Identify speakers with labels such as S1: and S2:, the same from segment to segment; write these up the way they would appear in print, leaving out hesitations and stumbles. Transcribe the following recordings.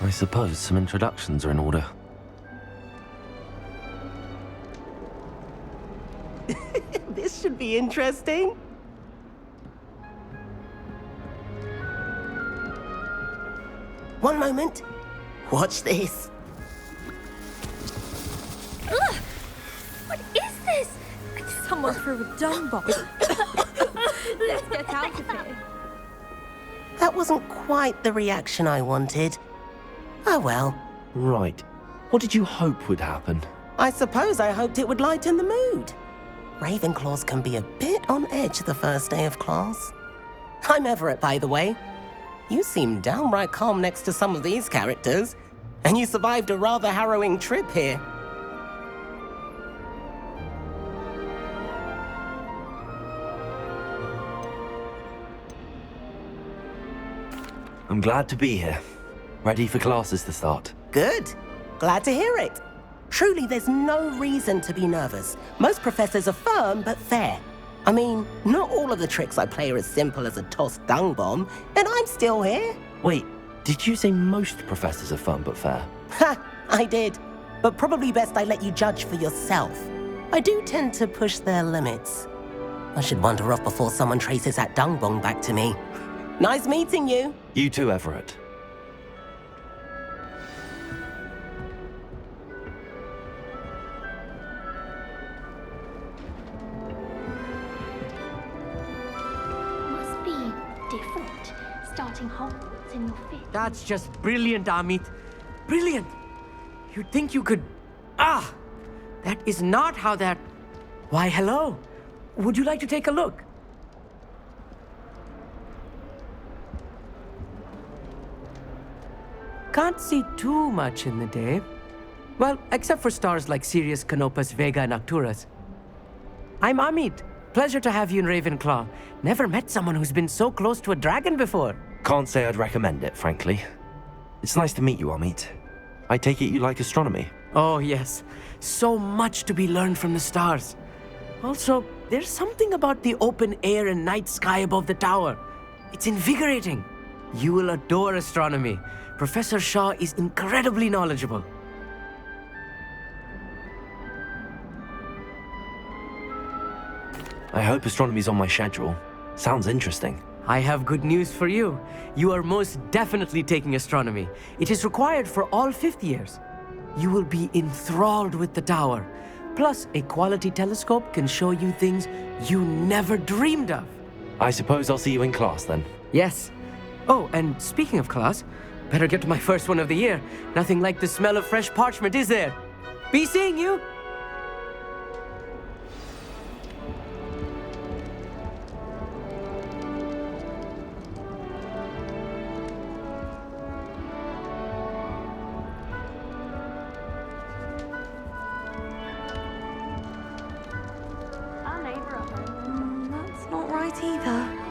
S1: I suppose some introductions are in order.
S2: This should be interesting. One moment. Watch this.
S3: Ugh! What is this? Someone threw a dung bomb. Let's get out of here.
S2: That wasn't quite the reaction I wanted. Oh well.
S1: Right. What did you hope would happen?
S2: I suppose I hoped it would lighten the mood. Ravenclaws can be a bit on edge the first day of class. I'm Everett, by the way. You seem downright calm next to some of these characters, and you survived a rather harrowing trip here.
S1: I'm glad to be here. Ready for classes to start.
S2: Good. Glad to hear it. Truly, there's no reason to be nervous. Most professors are firm but fair. I mean, not all of the tricks I play are as simple as a tossed dung bomb, and I'm still here.
S1: Wait, did you say most professors are fun but fair?
S2: Ha! I did. But probably best I let you judge for yourself. I do tend to push their limits. I should wander off before someone traces that dung bomb back to me. Nice meeting you.
S1: You too, Everett.
S4: Must be different, starting Hogwarts in your fifth.
S5: That's just brilliant, Amit. Brilliant! You'd think you could... That is not how that... Why, hello. Would you like to take a look? Can't see too much in the day. Well, except for stars like Sirius, Canopus, Vega, and Arcturus. I'm Amit. Pleasure to have you in Ravenclaw. Never met someone who's been so close to a dragon before.
S1: Can't say I'd recommend it, frankly. It's nice to meet you, Amit. I take it you like astronomy.
S5: Oh, yes. So much to be learned from the stars. Also, there's something about the open air and night sky above the tower. It's invigorating. You will adore astronomy. Professor Shaw is incredibly knowledgeable.
S1: I hope astronomy's on my schedule. Sounds interesting.
S5: I have good news for you. You are most definitely taking astronomy. It is required for all fifth years. You will be enthralled with the tower. Plus, a quality telescope can show you things you never dreamed of.
S1: I suppose I'll see you in class then.
S5: Yes. Oh, and speaking of class, better get to my first one of the year. Nothing like the smell of fresh parchment, is there? Be seeing you!
S4: Our neighbour up there.
S3: That's not right either.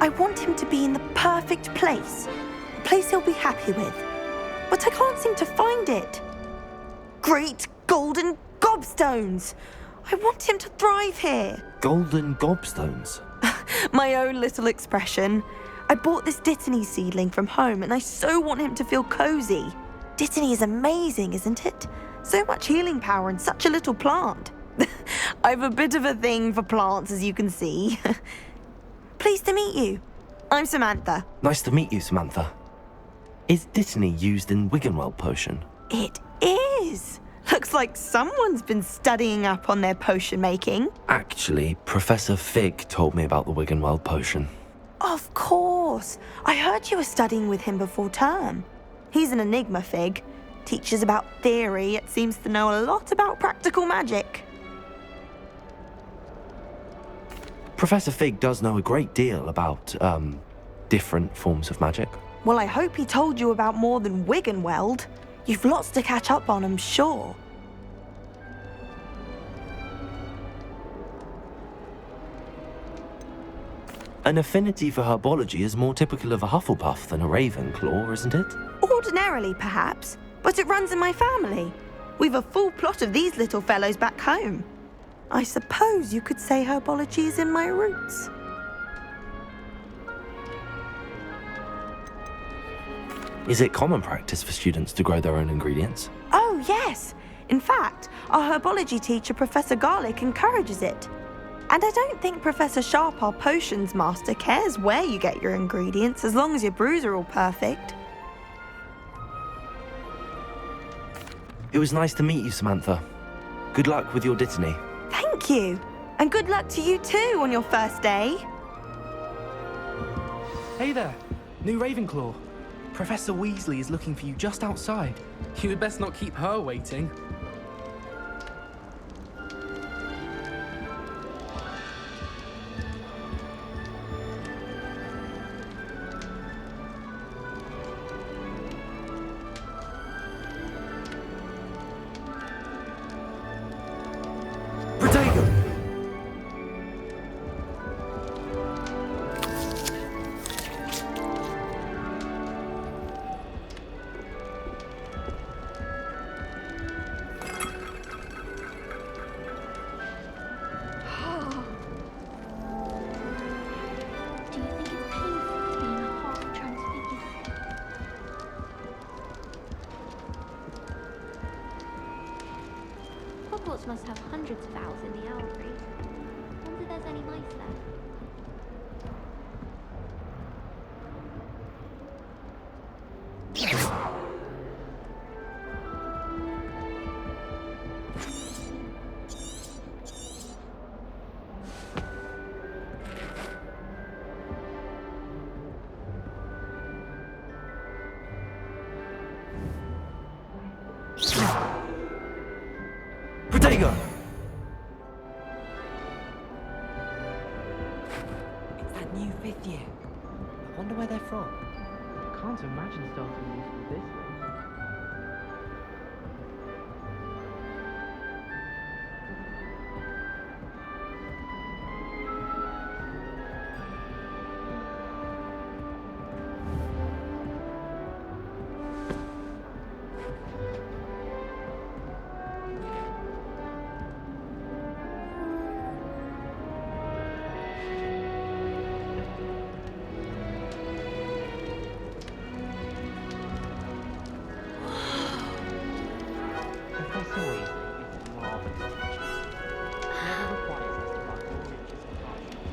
S3: I want him to be in the perfect place. A place he'll be happy with. But I can't seem to find it. Great golden gobstones! I want him to thrive here.
S1: Golden gobstones.
S3: My own little expression. I bought this Dittany seedling from home and I so want him to feel cozy. Dittany is amazing, isn't it? So much healing power in such a little plant. I've a bit of a thing for plants, as you can see. Pleased to meet you. I'm Samantha.
S1: Nice to meet you, Samantha. Is Dittany used in Wiggenweld potion?
S3: It is. Looks like someone's been studying up on their potion making.
S1: Actually, Professor Fig told me about the Wiggenweld potion.
S3: Of course. I heard you were studying with him before term. He's an enigma, Fig. Teaches about theory, yet seems to know a lot about practical magic.
S1: Professor Fig does know a great deal about, different forms of magic.
S3: Well, I hope he told you about more than Wiggenweld. You've lots to catch up on, I'm sure.
S1: An affinity for herbology is more typical of a Hufflepuff than a Ravenclaw, isn't it?
S3: Ordinarily, perhaps, but it runs in my family. We've a full plot of these little fellows back home. I suppose you could say herbology is in my roots.
S1: Is it common practice for students to grow their own ingredients?
S3: Oh, yes. In fact, our herbology teacher, Professor Garlic, encourages it. And I don't think Professor Sharp, our potions master, cares where you get your ingredients as long as your brews are all perfect.
S1: It was nice to meet you, Samantha. Good luck with your dittany.
S3: Thank you. And good luck to you too on your first day.
S6: Hey there, new Ravenclaw. Professor Weasley is looking for you just outside. You had best not keep her waiting.
S4: Do you think it's painful being a hog trying to figure? Hogwarts must have hundreds of owls in the owlry. Wonder if there's any mice there.
S1: Protego!
S5: It's that new 5th year. I wonder where they're from. I can't imagine starting new school this way. Professor Weasley is a marvelous teacher. Never requires us to run all lectures and classes.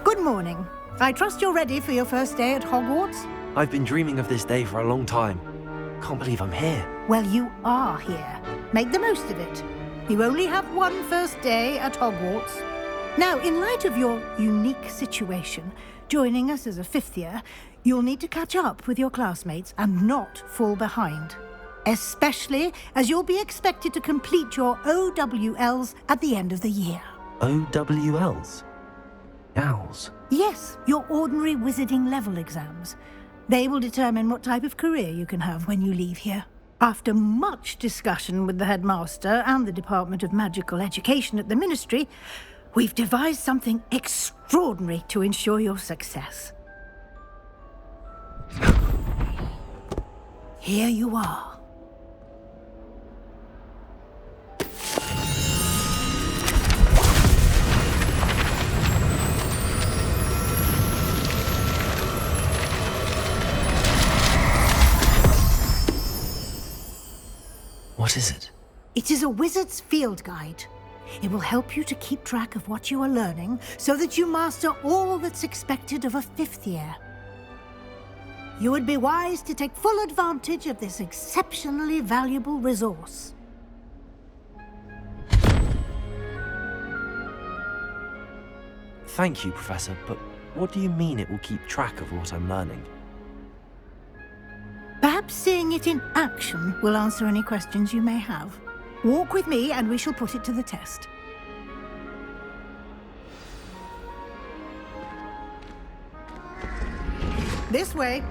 S7: Good morning. I trust you're ready for your first day at Hogwarts?
S1: I've been dreaming of this day for a long time. Can't believe I'm here.
S7: Well, you are here. Make the most of it. You only have one first day at Hogwarts. Now, in light of your unique situation, joining us as a 5th year, you'll need to catch up with your classmates and not fall behind. Especially as you'll be expected to complete your OWLs at the end of the year.
S1: OWLs? Owls?
S7: Yes, your ordinary wizarding level exams. They will determine what type of career you can have when you leave here. After much discussion with the headmaster and the Department of Magical Education at the Ministry, we've devised something extraordinary to ensure your success. Here you are.
S1: What is it?
S7: It is a wizard's field guide. It will help you to keep track of what you are learning so that you master all that's expected of a 5th year. You would be wise to take full advantage of this exceptionally valuable resource.
S1: Thank you, Professor, but what do you mean it will keep track of what I'm learning?
S7: Perhaps seeing it in action will answer any questions you may have. Walk with me and we shall put it to the test. This way.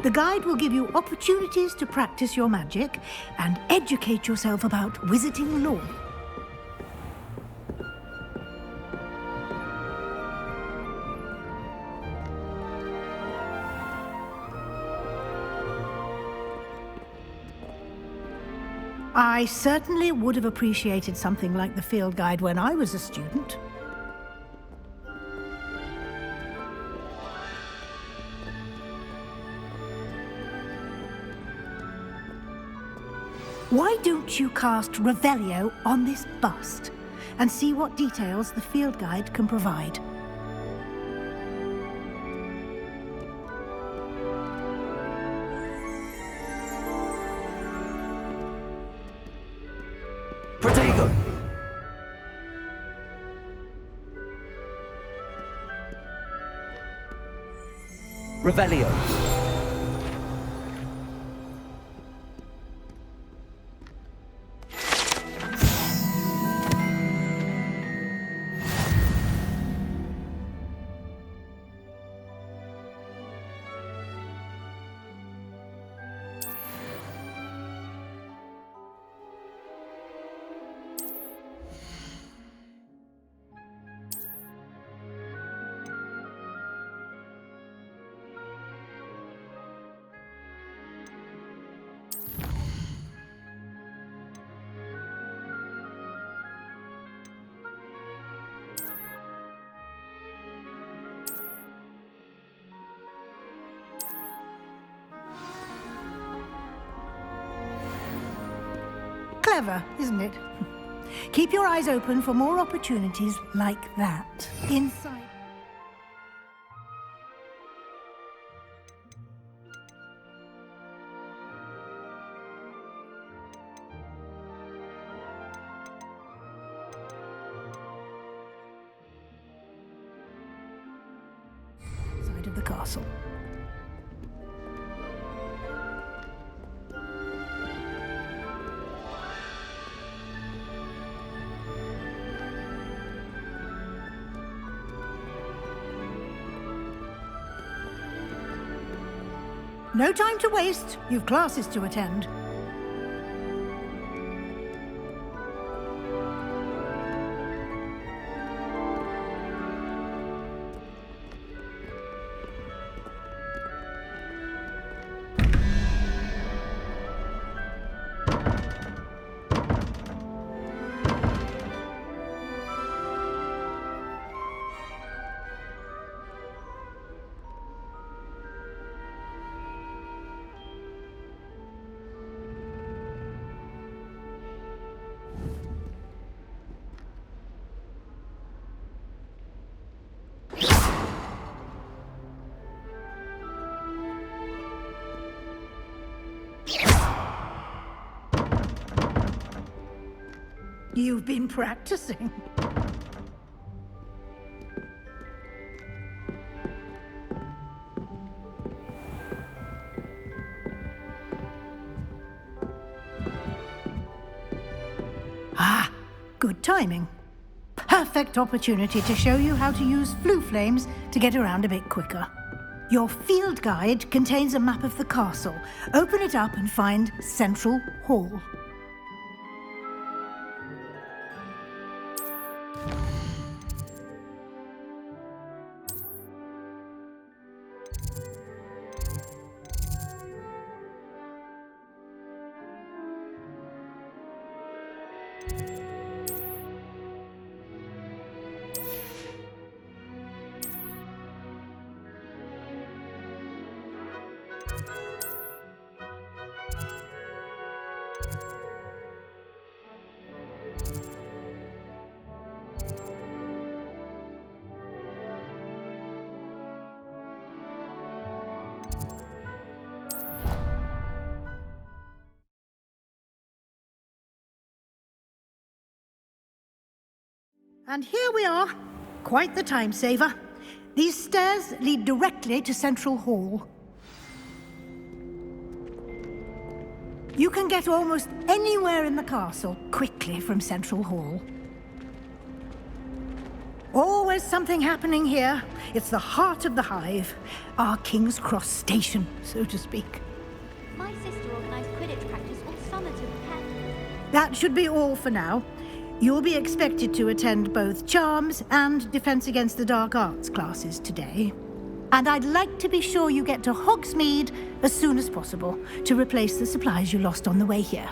S7: The guide will give you opportunities to practice your magic and educate yourself about wizarding lore. I certainly would have appreciated something like the field guide when I was a student. Why don't you cast Revelio on this bust and see what details the field guide can provide?
S1: Protego! Revelio.
S7: Clever, isn't it? Keep your eyes open for more opportunities like that. Inside. Side of the castle. No time to waste. You've classes to attend. You've been practicing. Ah, good timing. Perfect opportunity to show you how to use flue flames to get around a bit quicker. Your field guide contains a map of the castle. Open it up and find Central Hall. And here we are. Quite the time saver. These stairs lead directly to Central Hall. You can get almost anywhere in the castle quickly from Central Hall. Always something happening here. It's the heart of the hive. Our King's Cross station, so to speak.
S4: My sister organised Quidditch practice all summer to prepare.
S7: That should be all for now. You'll be expected to attend both Charms and Defense Against the Dark Arts classes today. And I'd like to be sure you get to Hogsmeade as soon as possible to replace the supplies you lost on the way here.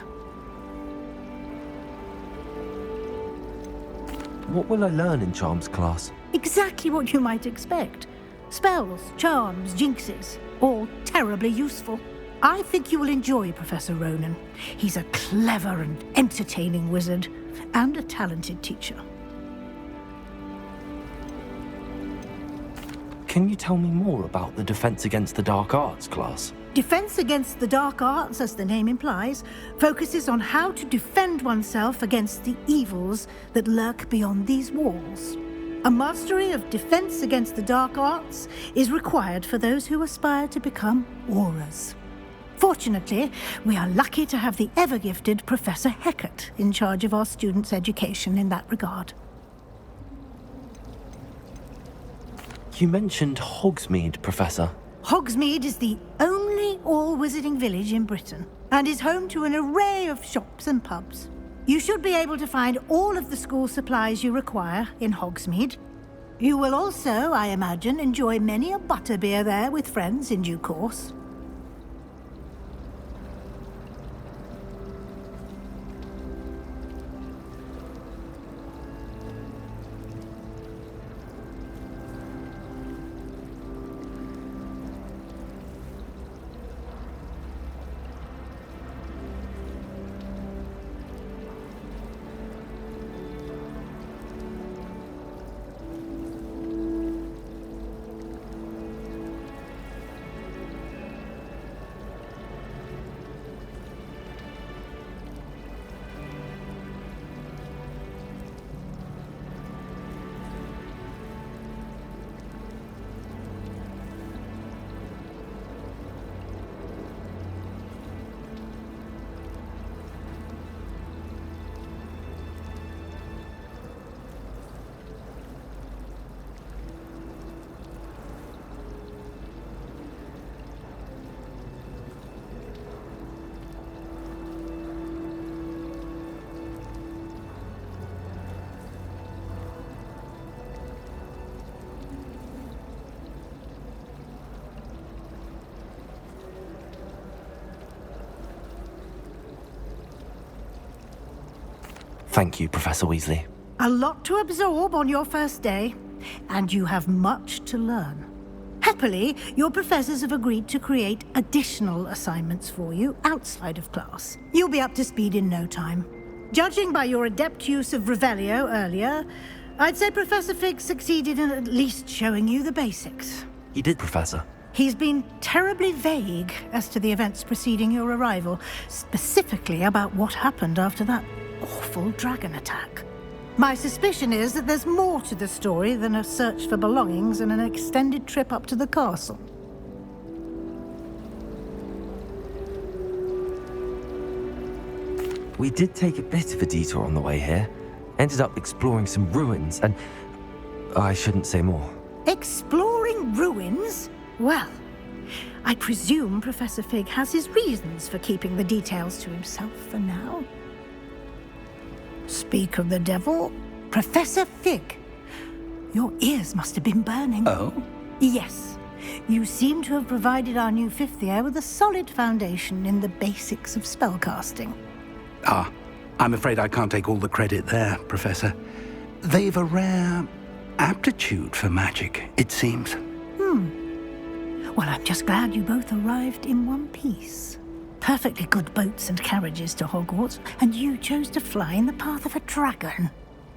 S1: What will I learn in Charms class?
S7: Exactly what you might expect. Spells, charms, jinxes, all terribly useful. I think you will enjoy Professor Ronan. He's a clever and entertaining wizard, and a talented teacher.
S1: Can you tell me more about the Defense Against the Dark Arts class?
S7: Defense Against the Dark Arts, as the name implies, focuses on how to defend oneself against the evils that lurk beyond these walls. A mastery of Defense Against the Dark Arts is required for those who aspire to become auras. Fortunately, we are lucky to have the ever-gifted Professor Heckert in charge of our students' education in that regard.
S1: You mentioned Hogsmeade, Professor.
S7: Hogsmeade is the only all-wizarding village in Britain and is home to an array of shops and pubs. You should be able to find all of the school supplies you require in Hogsmeade. You will also, I imagine, enjoy many a butterbeer there with friends in due course.
S1: Thank you, Professor Weasley.
S7: A lot to absorb on your first day, and you have much to learn. Happily, your professors have agreed to create additional assignments for you outside of class. You'll be up to speed in no time. Judging by your adept use of Revelio earlier, I'd say Professor Fig succeeded in at least showing you the basics.
S1: He did, Professor.
S7: He's been terribly vague as to the events preceding your arrival, specifically about what happened after that awful dragon attack. My suspicion is that there's more to the story than a search for belongings and an extended trip up to the castle.
S1: We did take a bit of a detour on the way here. Ended up exploring some ruins and... I shouldn't say more.
S7: Exploring ruins? Well, I presume Professor Fig has his reasons for keeping the details to himself for now. Speak of the devil, Professor Fig. Your ears must have been burning.
S8: Oh?
S7: Yes. You seem to have provided our new fifth year with a solid foundation in the basics of spellcasting.
S8: Ah, I'm afraid I can't take all the credit there, Professor. They've a rare aptitude for magic, it seems.
S7: Well, I'm just glad you both arrived in one piece. Perfectly good boats and carriages to Hogwarts, and you chose to fly in the path of a dragon.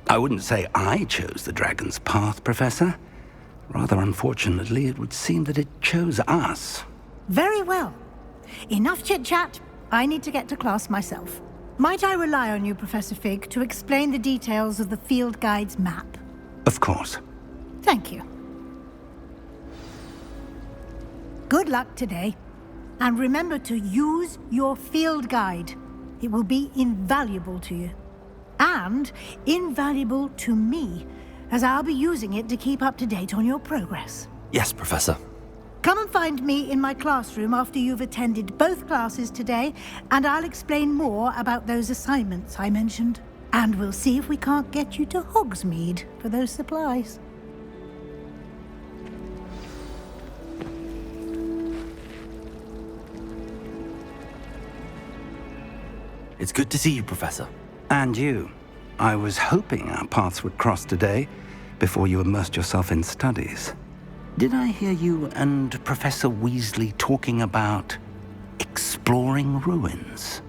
S8: I wouldn't say I chose the dragon's path, Professor. Rather unfortunately, it would seem that it chose us.
S7: Very well. Enough chit-chat. I need to get to class myself. Might I rely on you, Professor Fig, to explain the details of the field guide's map?
S8: Of course.
S7: Thank you. Good luck today. And remember to use your field guide. It will be invaluable to you. And invaluable to me, as I'll be using it to keep up to date on your progress.
S1: Yes, Professor.
S7: Come and find me in my classroom after you've attended both classes today, and I'll explain more about those assignments I mentioned. And we'll see if we can't get you to Hogsmeade for those supplies.
S1: It's good to see you, Professor.
S8: And you. I was hoping our paths would cross today before you immersed yourself in studies. Did I hear you and Professor Weasley talking about exploring ruins?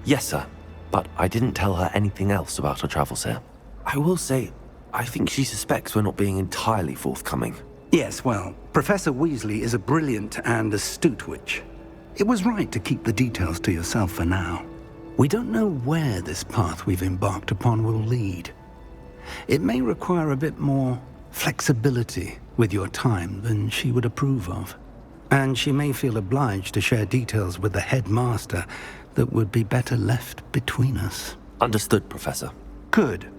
S1: Yes, sir. But I didn't tell her anything else about our travels here. I will say, I think she suspects we're not being entirely forthcoming.
S8: Yes, well, Professor Weasley is a brilliant and astute witch. It was right to keep the details to yourself for now. We don't know where this path we've embarked upon will lead. It may require a bit more flexibility with your time than she would approve of. And she may feel obliged to share details with the headmaster that would be better left between us.
S1: Understood, Professor.
S8: Good.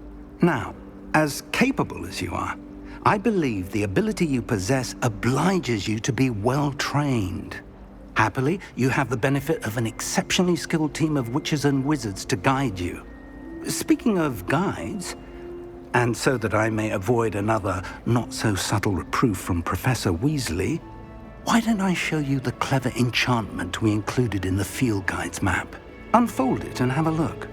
S8: Now, as capable as you are, I believe the ability you possess obliges you to be well-trained. Happily, you have the benefit of an exceptionally skilled team of witches and wizards to guide you. Speaking of guides, and so that I may avoid another not-so-subtle reproof from Professor Weasley, why don't I show you the clever enchantment we included in the field guide's map? Unfold it and have a look.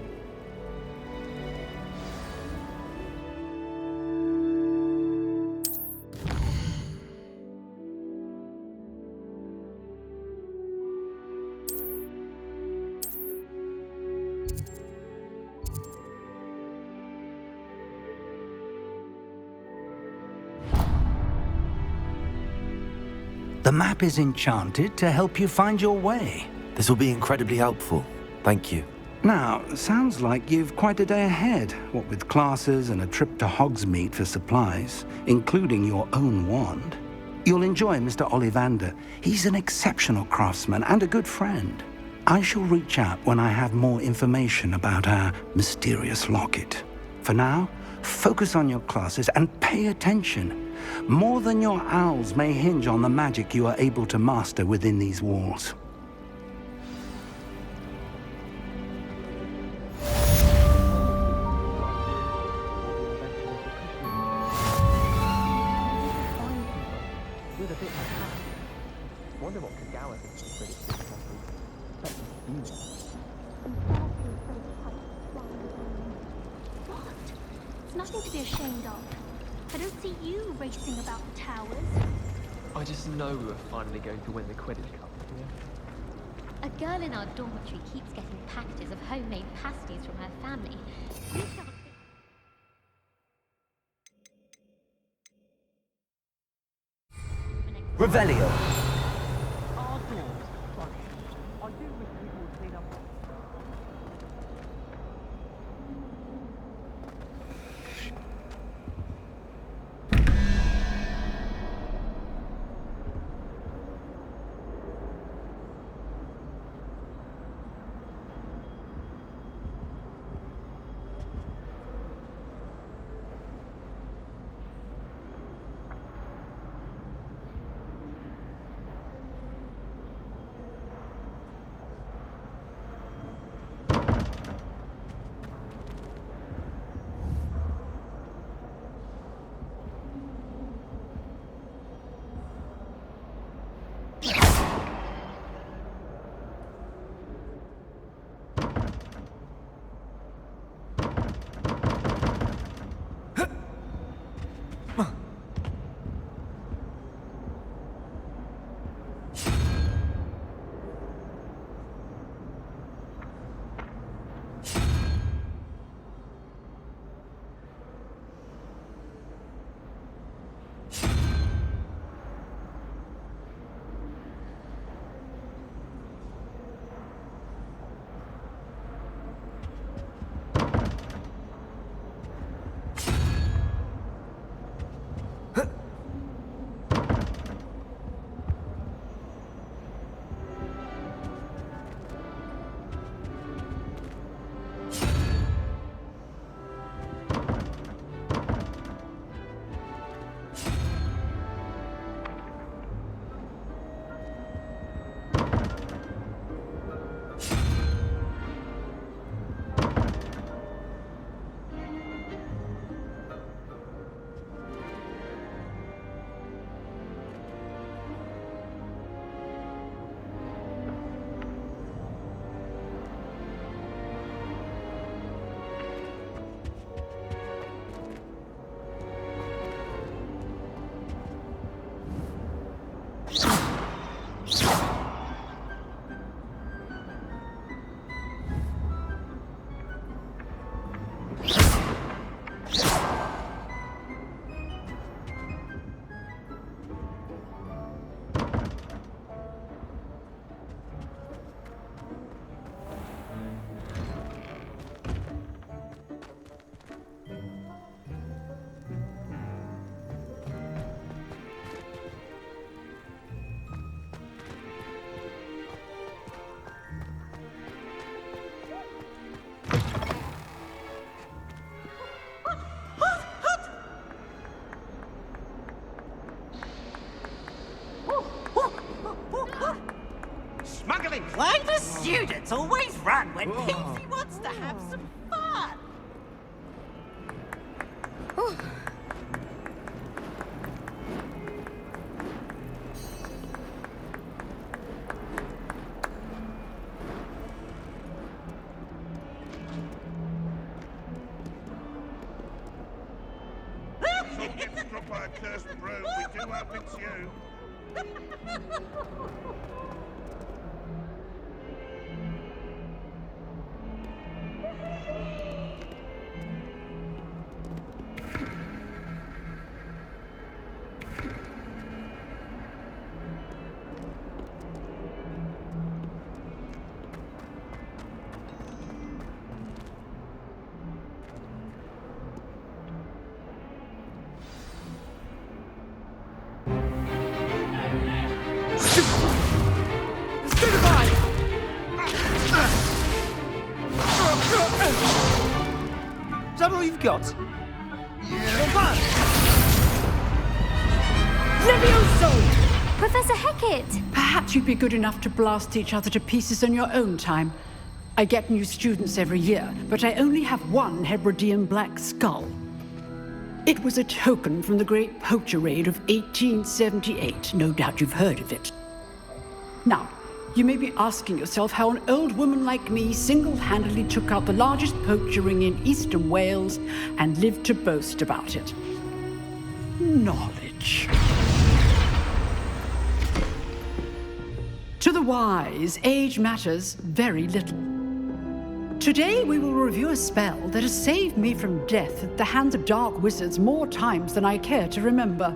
S8: The map is enchanted to help you find your way.
S1: This will be incredibly helpful. Thank you.
S8: Now, sounds like you've quite a day ahead, what with classes and a trip to Hogsmeade for supplies, including your own wand. You'll enjoy Mr. Ollivander. He's an exceptional craftsman and a good friend. I shall reach out when I have more information about our mysterious locket. For now, focus on your classes and pay attention. More than your owls may hinge on the magic you are able to master within these walls.
S4: It's nothing to be ashamed of. I don't see you racing about the towers.
S9: I just know we're finally going to win the Quidditch Cup.
S10: A girl in our dormitory keeps getting packages of homemade pasties from her family. We can't...
S1: Revelio.
S11: smuggling.
S2: Why do students always run when Pixie wants to have some fun?
S11: Don't get struck by a cursed broom. We do hope it's you.
S5: Is that all you've got?
S7: Levioso!
S4: Professor Hecat!
S7: Perhaps you'd be good enough to blast each other to pieces on your own time. I get new students every year, but I only have one Hebridean black skull. It was a token from the Great Poacher Raid of 1878. No doubt you've heard of it. Now, you may be asking yourself how an old woman like me single-handedly took out the largest poacher ring in eastern Wales and lived to boast about it. Knowledge. To the wise, age matters very little. Today we will review a spell that has saved me from death at the hands of dark wizards more times than I care to remember.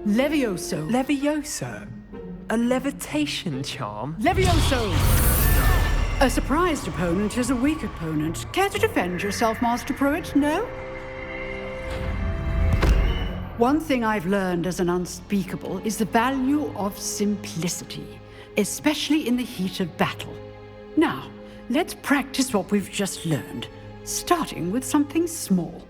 S7: Levioso.
S9: Levioso? A levitation charm?
S7: Levioso! A surprised opponent is a weak opponent. Care to defend yourself, Master Pruitt? No? One thing I've learned as an unspeakable is the value of simplicity, especially in the heat of battle. Now, let's practice what we've just learned, starting with something small.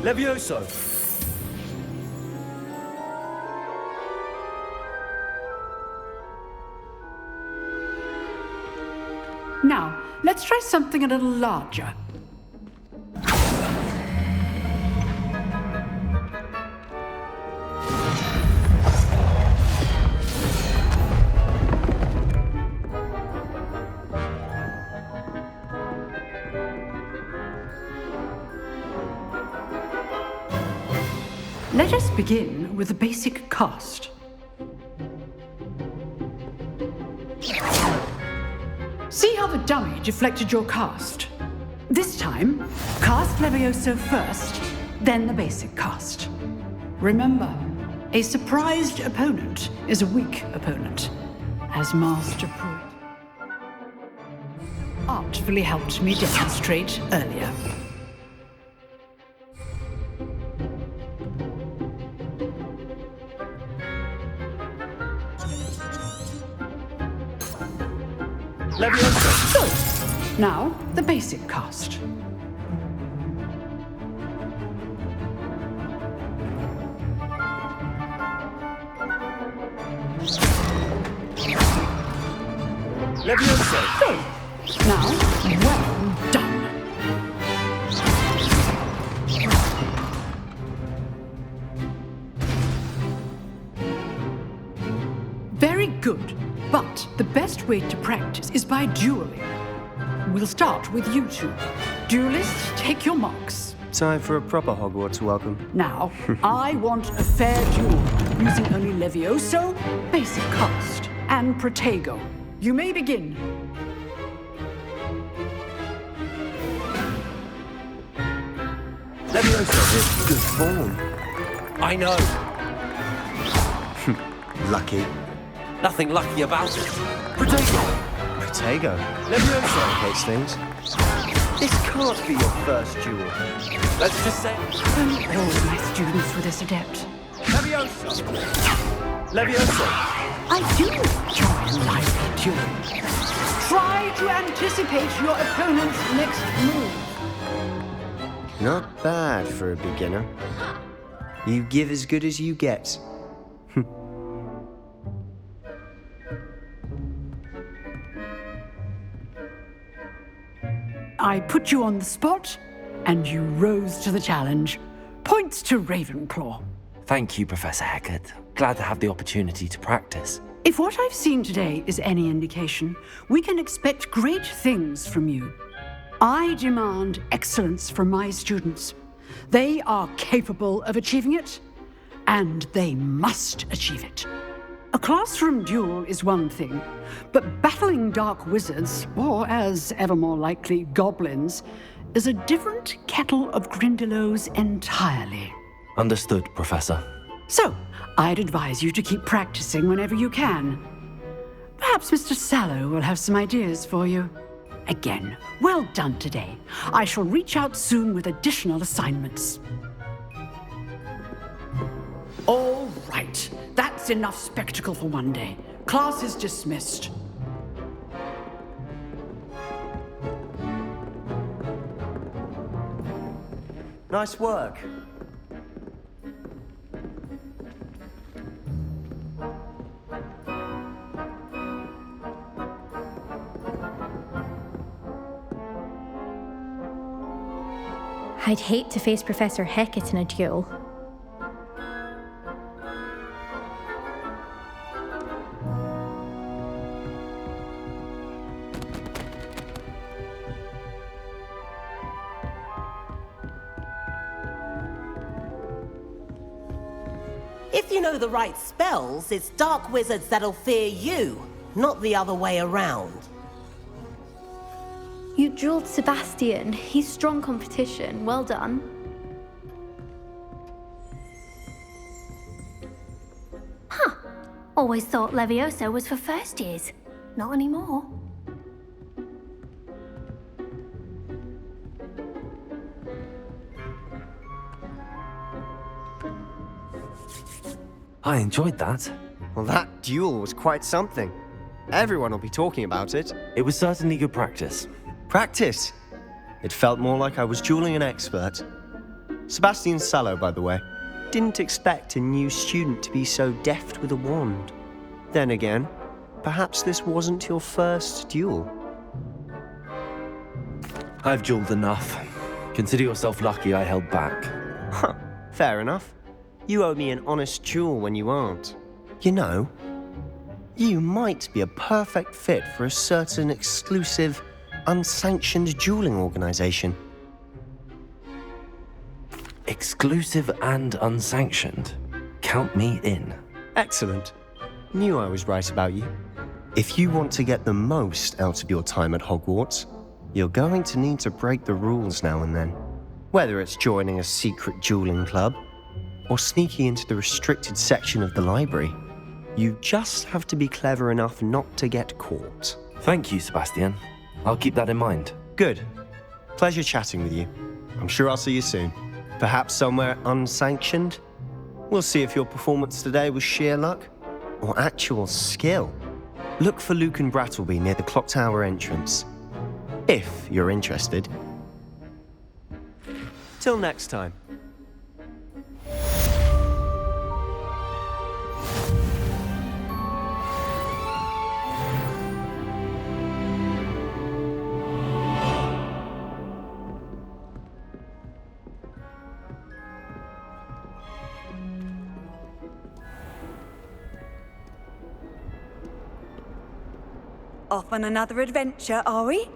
S1: Levioso!
S7: Now, let's try something a little larger. Let us begin with the basic cast. See how the dummy deflected your cast? This time, cast Levioso first, then the basic cast. Remember, a surprised opponent is a weak opponent, as Master Pruitt artfully helped me demonstrate earlier.
S1: Levioso!
S7: Good. Now, the basic cast.
S1: Levioso!
S7: Good. Now, well done. Very good. But the best way to practice is by dueling. We'll start with you two. Duelists, take your marks.
S12: Time for a proper Hogwarts welcome.
S7: Now, I want a fair duel, using only Levioso, basic cast, and Protego. You may begin.
S1: Levioso is good form. I know.
S12: Lucky.
S1: Nothing lucky about it. Protego!
S12: Protego.
S1: Levioso!
S12: Complicates things. This can't be your first duel.
S1: Let's just say...
S7: All my students were this adept.
S1: Levioso! Levioso!
S7: I do enjoy a lively duel. Try to anticipate your opponent's next move.
S13: Not bad for a beginner. You give as good as you get.
S7: I put you on the spot, and you rose to the challenge. Points to Ravenclaw.
S1: Thank you, Professor Hecat. Glad to have the opportunity to practice.
S7: If what I've seen today is any indication, we can expect great things from you. I demand excellence from my students. They are capable of achieving it, and they must achieve it. A classroom duel is one thing, but battling dark wizards, or as ever more likely, goblins, is a different kettle of Grindylows entirely.
S1: Understood, Professor.
S7: So, I'd advise you to keep practicing whenever you can. Perhaps Mr. Sallow will have some ideas for you. Again, well done today. I shall reach out soon with additional assignments. All right, that's enough spectacle for one day. Class is dismissed.
S13: Nice work.
S4: I'd hate to face Professor Hecat in a duel.
S2: If you know the right spells, it's dark wizards that'll fear you, not the other way around.
S4: You drilled Sebastian. He's strong competition. Well done. Huh. Always thought Levioso was for first years. Not anymore.
S1: I enjoyed that.
S13: Well, that duel was quite something. Everyone will be talking about it.
S1: It was certainly good practice.
S13: Practice? It felt more like I was dueling an expert. Sebastian Sallow, by the way. Didn't expect a new student to be so deft with a wand. Then again, perhaps this wasn't your first duel.
S1: I've dueled enough. Consider yourself lucky I held back.
S13: Huh, fair enough. You owe me an honest duel when you aren't. You know, you might be a perfect fit for a certain exclusive, unsanctioned dueling organization.
S1: Exclusive and unsanctioned. Count me in.
S13: Excellent. Knew I was right about you. If you want to get the most out of your time at Hogwarts, you're going to need to break the rules now and then. Whether it's joining a secret dueling club, or sneaking into the restricted section of the library, you just have to be clever enough not to get caught.
S1: Thank you, Sebastian. I'll keep that in mind.
S13: Good. Pleasure chatting with you. I'm sure I'll see you soon. Perhaps somewhere unsanctioned? We'll see if your performance today was sheer luck or actual skill. Look for Luke and Brattleby near the clock tower entrance, if you're interested. Till next time.
S3: Off on another adventure, are we?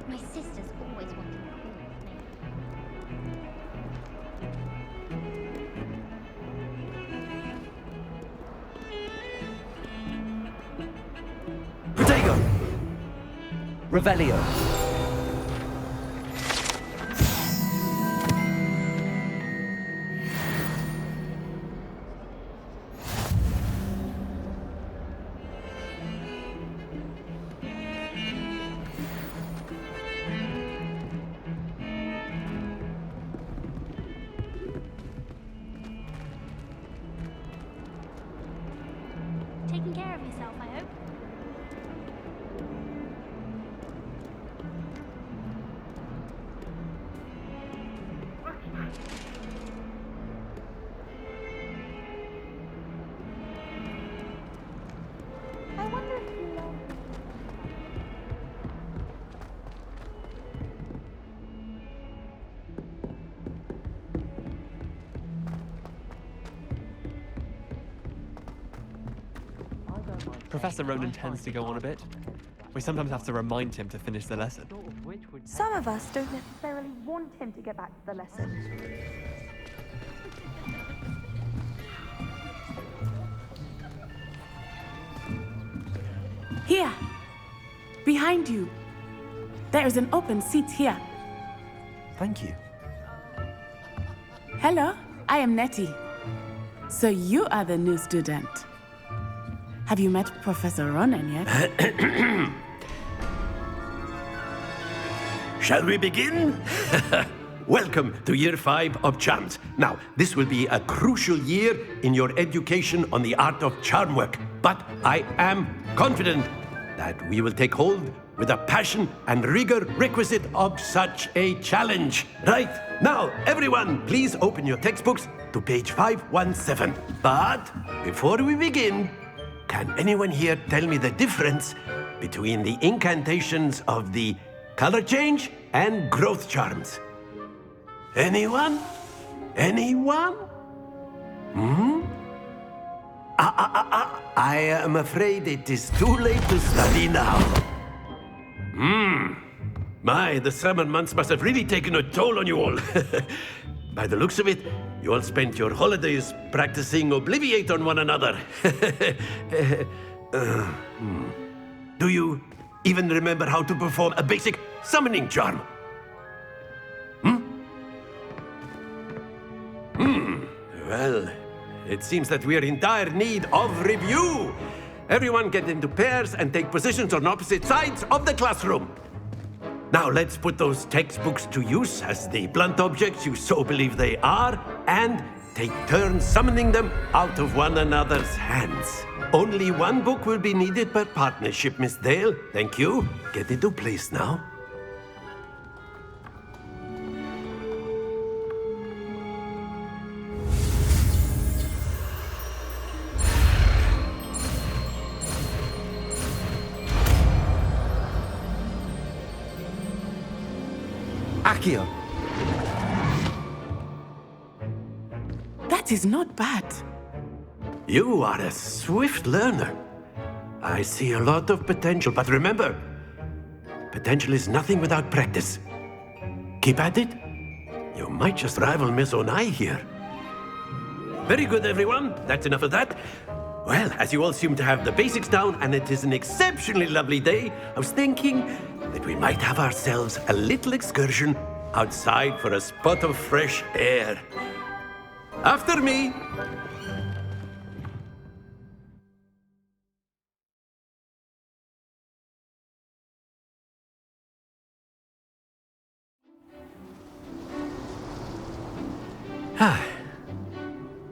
S10: My sister's always wanted a cool nickname.
S1: Protego! Revelio.
S4: taking care of yourself, I hope. I wonder if you
S9: Professor Ronan tends to go on a bit. We sometimes have to remind him to finish the lesson.
S3: Some of us don't necessarily want him to get back to the lesson.
S14: Here, behind you. There is an open seat here.
S1: Thank you.
S14: Hello, I am Nettie. So you are the new student. Have you met Professor Ronan yet?
S15: Shall we begin? Welcome to Year 5 of Charms. Now, this will be a crucial year in your education on the art of charm work. But I am confident that we will take hold with the passion and rigor requisite of such a challenge. Right, now, everyone, please open your textbooks to page 517. But before we begin, can anyone here tell me the difference between the incantations of the color change and growth charms? Anyone? Anyone? I am afraid it is too late to study now. My, the summer months must have really taken a toll on you all. By the looks of it, you all spent your holidays practicing Obliviate on one another. Do you even remember how to perform a basic summoning charm? Well, it seems that we are in dire need of review. Everyone get into pairs and take positions on opposite sides of the classroom. Now let's put those textbooks to use as the blunt objects you so believe they are, and take turns summoning them out of one another's hands. Only one book will be needed per partnership, Miss Dale. Thank you. Get into place now.
S1: Accio.
S14: That is not bad.
S15: You are a swift learner. I see a lot of potential, but remember, potential is nothing without practice. Keep at it. You might just rival Miss Onai here. Very good, everyone. That's enough of that. Well, as you all seem to have the basics down, and it is an exceptionally lovely day, I was thinking that we might have ourselves a little excursion outside for a spot of fresh air. After me.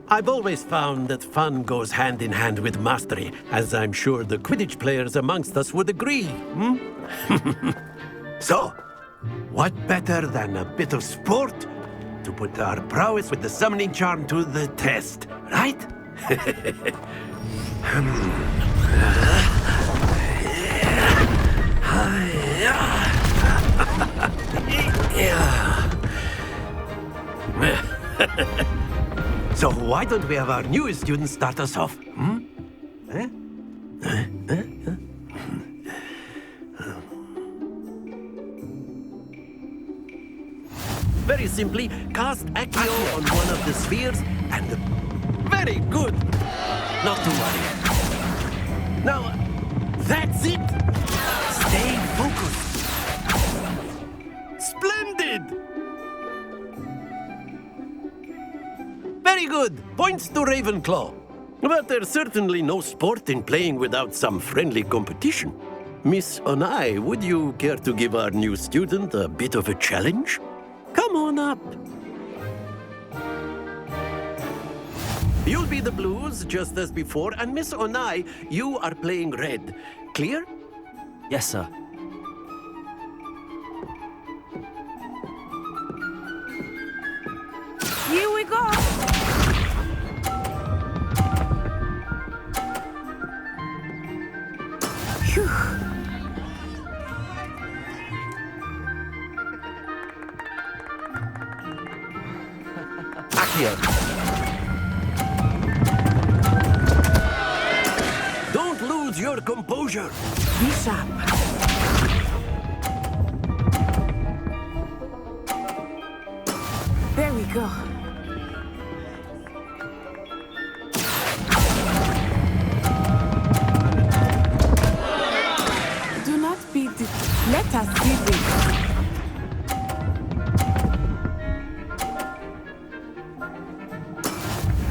S15: I've always found that fun goes hand in hand with mastery, as I'm sure the Quidditch players amongst us would agree. So, what better than a bit of sport to put our prowess with the summoning charm to the test, right? So why don't we have our newest student start us off? Very simply, cast Accio on one of the spheres and... Very good! Not to worry. Now, that's it! Stay focused! Splendid! Very good! Points to Ravenclaw. But there's certainly no sport in playing without some friendly competition. Miss Onai, would you care to give our new student a bit of a challenge? Come on up. You'll be the blues, just as before, and Miss Onai, you are playing red. Clear?
S1: Yes, sir.
S14: Here we go! Phew.
S1: Accio!
S15: Don't lose your composure.
S14: Be sharp. There we go. Do not be let us see this.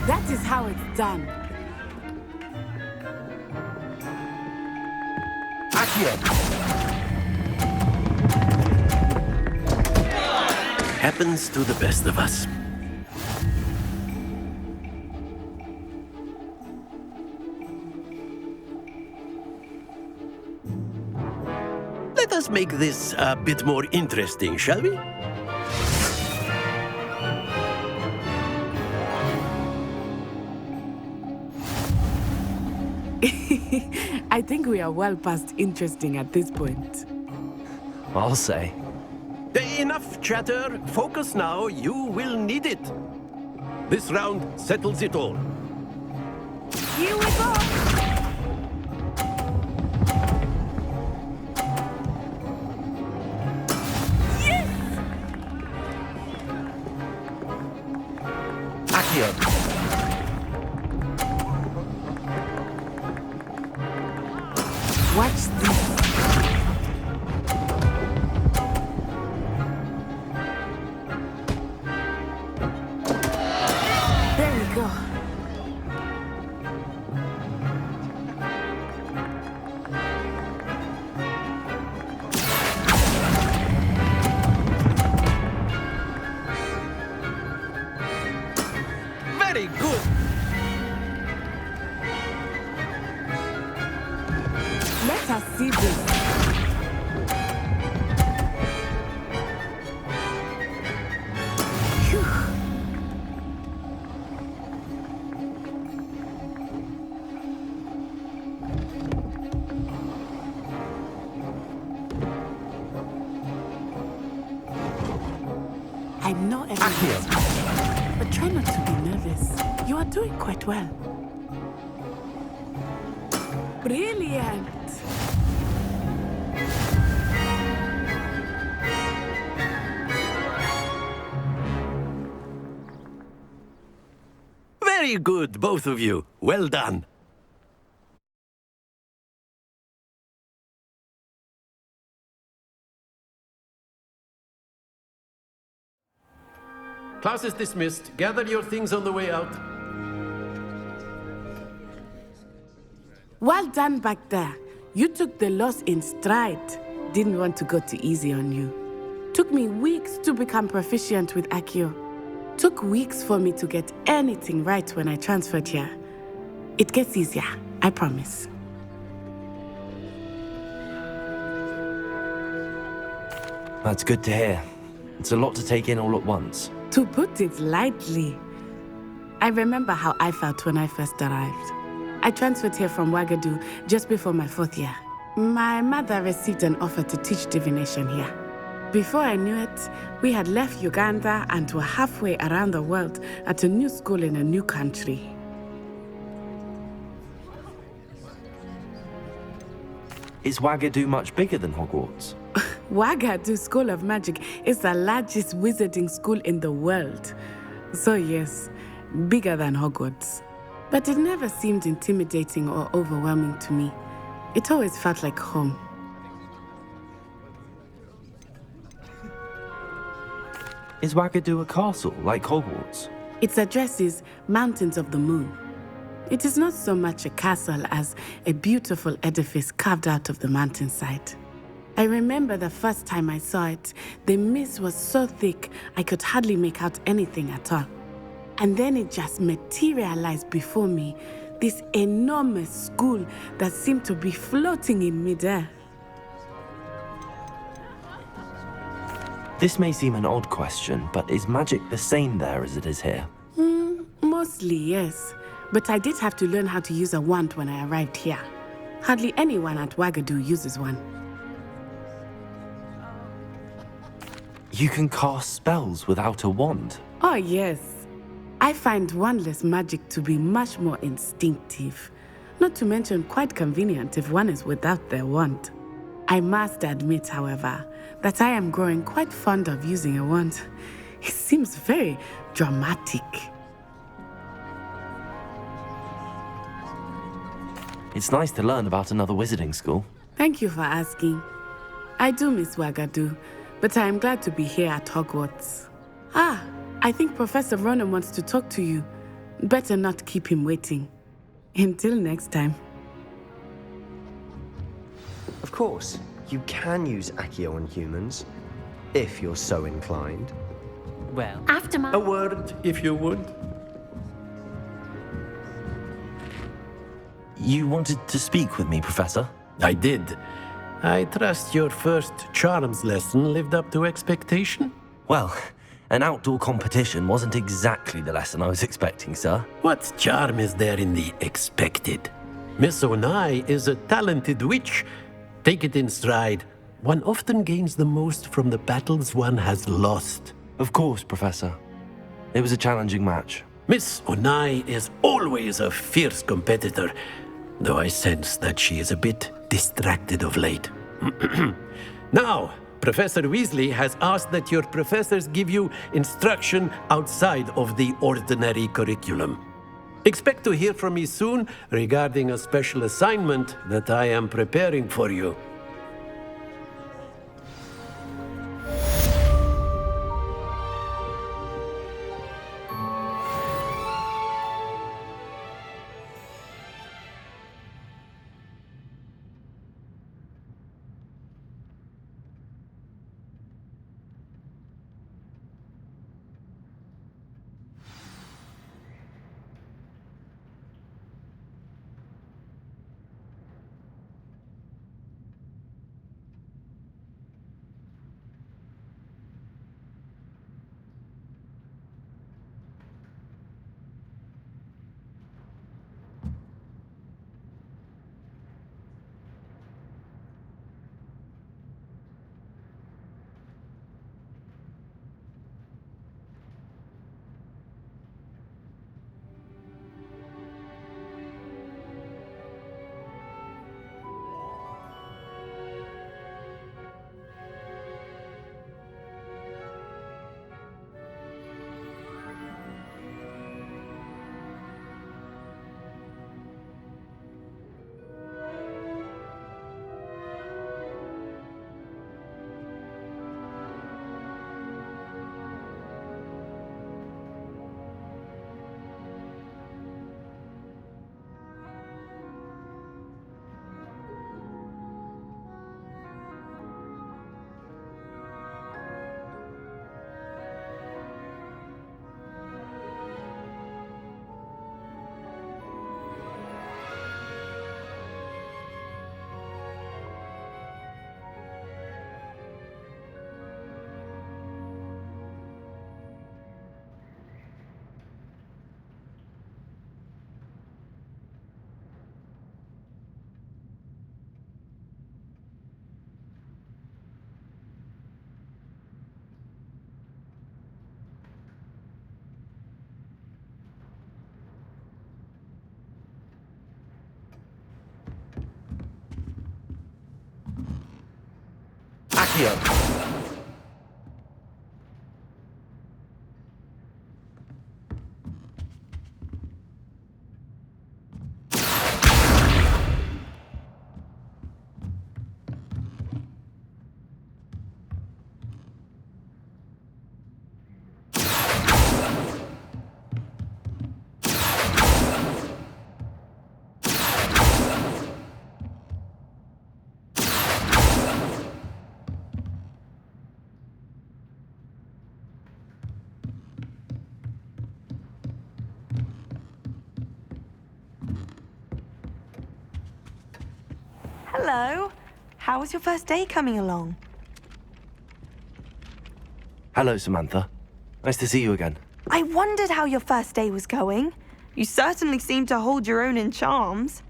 S14: That is how it's done.
S1: Accio!
S15: Happens to the best of us. Let us make this a bit more interesting, shall we?
S14: I think we are well past interesting at this point.
S1: I'll say.
S15: Enough chatter. Focus now. You will need it. This round settles it all.
S14: Here we go! Yes!
S1: Accio!
S14: Watch this. There we go.
S15: Very good.
S14: Let us see this. Phew. I know everything, but try not to be nervous. You are doing quite well. Brilliant!
S15: Very good, both of you. Well done. Class is dismissed. Gather your things on the way out.
S14: Well done back there. You took the loss in stride. Didn't want to go too easy on you. Took me weeks to become proficient with Accio. Took weeks for me to get anything right when I transferred here. It gets easier, I promise.
S1: That's good to hear. It's a lot to take in all at once.
S14: To put it lightly, I remember how I felt when I first arrived. I transferred here from Ouagadougou just before my 4th year. My mother received an offer to teach divination here. Before I knew it, we had left Uganda and were halfway around the world at a new school in a new country.
S1: Is Ouagadougou much bigger than Hogwarts?
S14: Ouagadougou School of Magic is the largest wizarding school in the world. So yes, bigger than Hogwarts. But it never seemed intimidating or overwhelming to me. It always felt like home.
S1: Is Ouagadougou a castle, like Hogwarts?
S14: Its address is Mountains of the Moon. It is not so much a castle as a beautiful edifice carved out of the mountainside. I remember the first time I saw it, the mist was so thick I could hardly make out anything at all. And then it just materialized before me, this enormous school that seemed to be floating in midair.
S1: This may seem an odd question, but is magic the same there as it is here?
S14: Mostly, yes. But I did have to learn how to use a wand when I arrived here. Hardly anyone at Wagadu uses one.
S1: You can cast spells without a wand?
S14: Oh, yes. I find wandless magic to be much more instinctive. Not to mention quite convenient if one is without their wand. I must admit, however, that I am growing quite fond of using a wand. It seems very dramatic.
S1: It's nice to learn about another wizarding school.
S14: Thank you for asking. I do miss Wagadu, but I am glad to be here at Hogwarts. I think Professor Ronan wants to talk to you. Better not keep him waiting. Until next time.
S13: Of course, you can use Accio on humans, if you're so inclined.
S9: Well,
S4: After my...
S15: A word, if you would.
S1: You wanted to speak with me, Professor?
S15: I did. I trust your first charms lesson lived up to expectation?
S1: Well, an outdoor competition wasn't exactly the lesson I was expecting, sir.
S15: What charm is there in the expected? Miss Onai is a talented witch. Take it in stride. One often gains the most from the battles one has lost.
S1: Of course, Professor. It was a challenging match.
S15: Miss Onai is always a fierce competitor, though I sense that she is a bit distracted of late. Now, Professor Weasley has asked that your professors give you instruction outside of the ordinary curriculum. Expect to hear from me soon regarding a special assignment that I am preparing for you.
S1: Accio!
S3: Hello. How was your first day coming along?
S1: Hello, Samantha. Nice to see you again.
S3: I wondered how your first day was going. You certainly seem to hold your own in charms.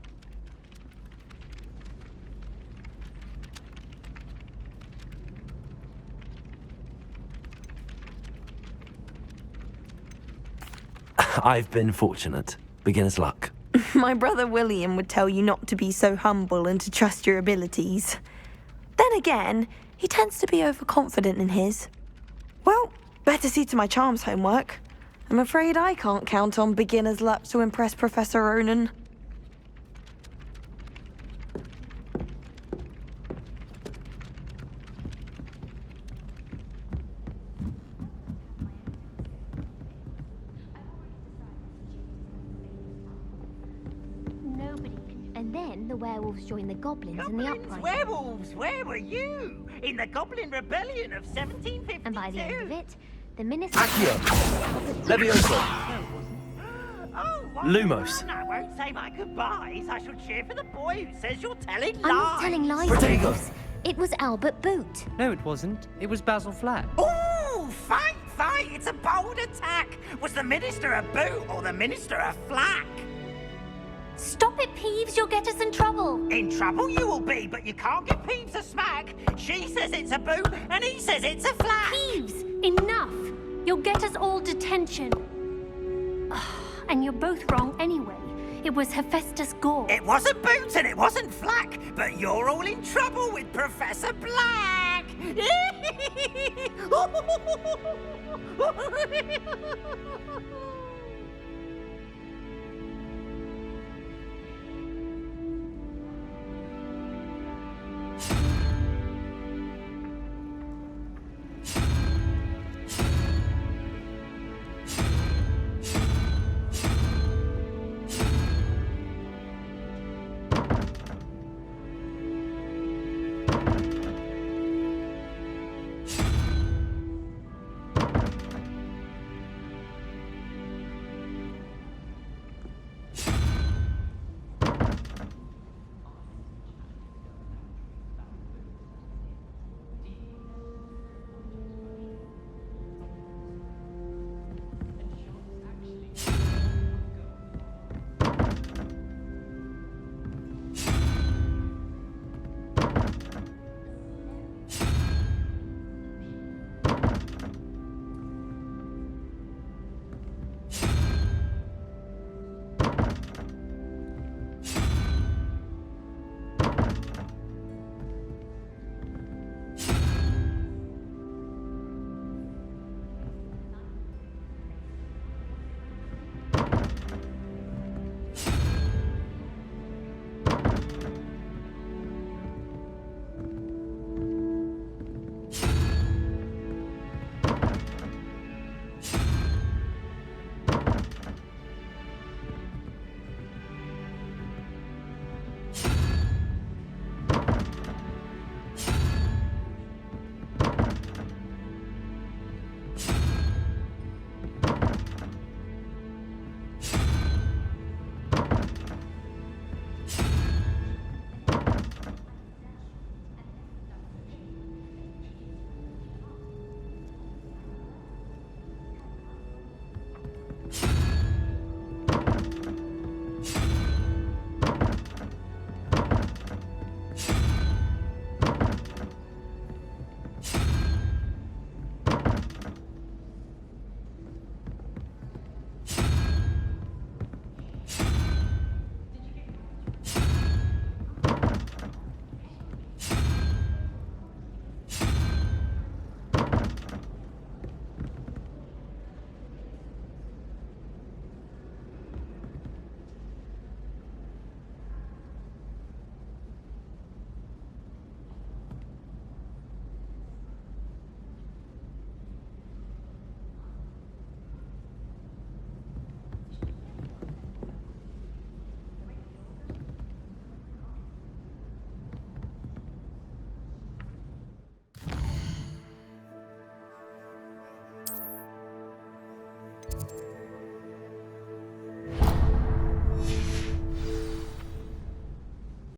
S1: I've been fortunate. Beginner's luck.
S3: My brother William would tell you not to be so humble and to trust your abilities. Then again, he tends to be overconfident in his. Well, better see to my charms homework. I'm afraid I can't count on beginner's luck to impress Professor Ronan.
S10: And then the werewolves joined the goblins in the uprising.
S16: Werewolves, where were you? In the Goblin Rebellion of 1752.
S10: And by the end of it, the minister...
S1: Accio! Levioso!
S16: Oh,
S1: Lumos!
S16: I won't say my goodbyes. I shall cheer for the boy who says you're telling lies.
S10: I'm not telling lies.
S1: Protego!
S10: It was Albert Boot.
S9: No, it wasn't. It was Basil Flat.
S16: Ooh, fight! It's a bold attack. Was the minister a boot or the minister a flack?
S10: Stop it, Peeves. You'll get us in trouble.
S16: In trouble you will be, but you can't give Peeves a smack. She says it's a boot, and he says it's a flack.
S4: Peeves, enough. You'll get us all detention. And you're both wrong anyway. It was Hephaestus Gore.
S16: It wasn't boot and it wasn't flack, but you're all in trouble with Professor Black.